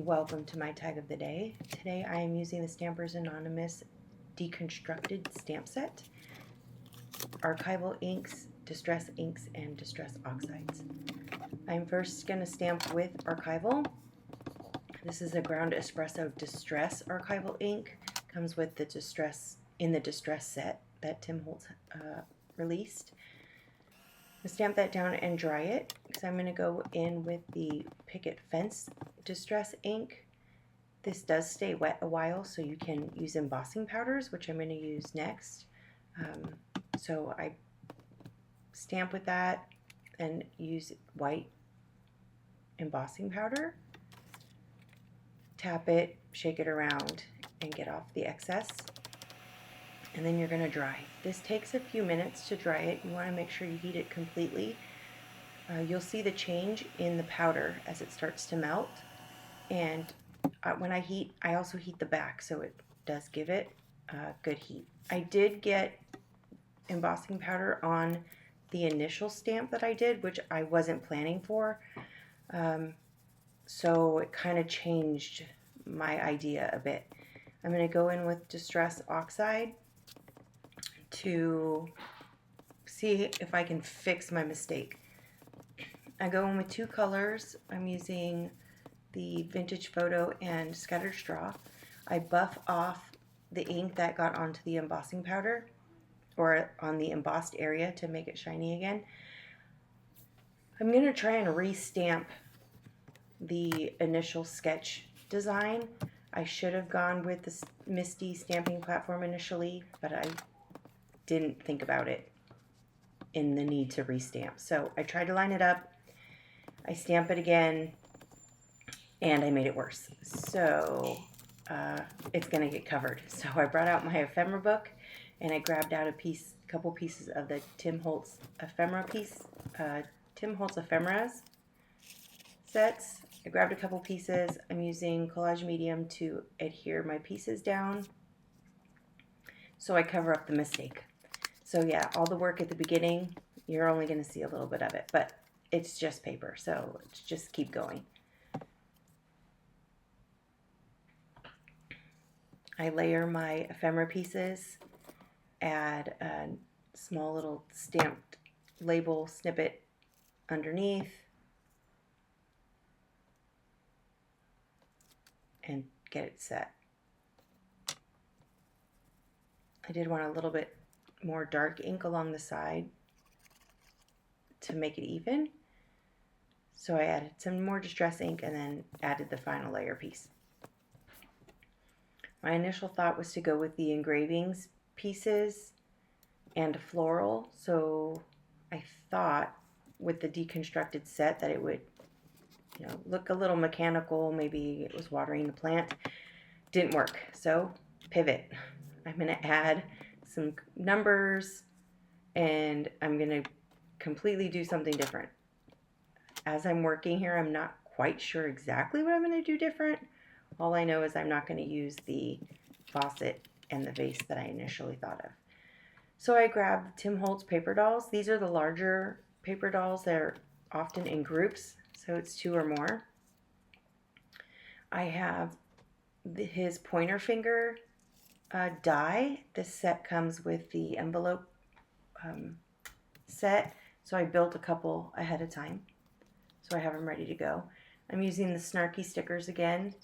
Welcome to my tag of the day. Today I am using the Stampers Anonymous Deconstructed stamp set, Archival inks, Distress inks, and Distress oxides. I'm first going to stamp with Archival. This is a ground espresso Distress Archival ink. Comes with the Distress set that Tim Holtz released. I'll stamp that down and dry it because I'm going to go in with the Picket Fence Distress ink. This does stay wet a while, so you can use embossing powders, which I'm going to use next. So I stamp with that and use white embossing powder. Tap it, shake it around, and get off the excess. And then you're going to dry. This takes a few minutes to dry it. You want to make sure you heat it completely. You'll see the change in the powder as it starts to melt. And when I heat, I also heat the back, so it does give it good heat. I did get embossing powder on the initial stamp that I did, which I wasn't planning for. So it kind of changed my idea a bit. I'm going to go in with Distress Oxide to see if I can fix my mistake. I go in with two colors. I'm using the Vintage Photo and Scattered Straw. I buff off the ink that got onto the embossing powder or on the embossed area to make it shiny again. I'm going to try and re-stamp the initial sketch design. I should have gone with the Misty stamping platform initially, but I didn't think about it in the need to restamp. So I tried to line it up, I stamp it again, and I made it worse. So it's gonna get covered. So I brought out my ephemera book and I grabbed out a couple pieces of the Tim Holtz ephemeras sets. I grabbed a couple pieces. I'm using collage medium to adhere my pieces down so I cover up the mistake. So yeah, all the work at the beginning, you're only going to see a little bit of it, but it's just paper, so just keep going. I layer my ephemera pieces, add a small little stamped label snippet underneath, and get it set. I did want a little bit more dark ink along the side to make it even. So I added some more distress ink and then added the final layer piece. My initial thought was to go with the engravings pieces and a floral. So I thought with the deconstructed set that it would look a little mechanical, maybe it was watering the plant. Didn't work, so pivot. I'm going to add some numbers and I'm going to completely do something different. As I'm working here, I'm not quite sure exactly what I'm going to do different. All I know is I'm not going to use the faucet and the vase that I initially thought of. So I grabbed Tim Holtz paper dolls. These are the larger paper dolls. They're often in groups, so it's 2 or more. I have his pointer finger die. This set comes with the envelope set, so I built a couple ahead of time, so I have them ready to go. I'm using the Snarky stickers again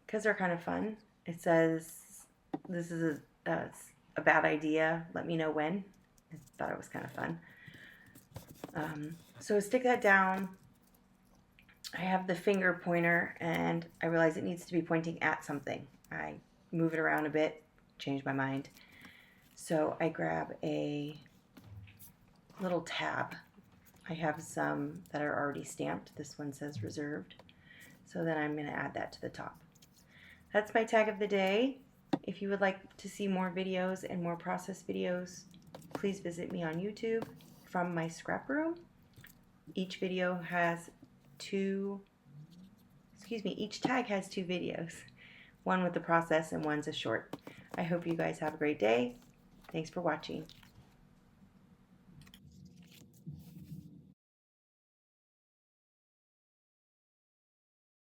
because they're kind of fun. It says, "This is a bad idea, let me know when." I thought it was kind of fun. So stick that down. I have the finger pointer and I realize it needs to be pointing at something. I move it around a bit, change my mind. So I grab a little tab. I have some that are already stamped. This one says reserved. So then I'm going to add that to the top. That's my tag of the day. If you would like to see more videos and more process videos, please visit me on YouTube from my scrap room. Each video has each tag has 2 videos. One with the process and one's a short. I hope you guys have a great day. Thanks for watching.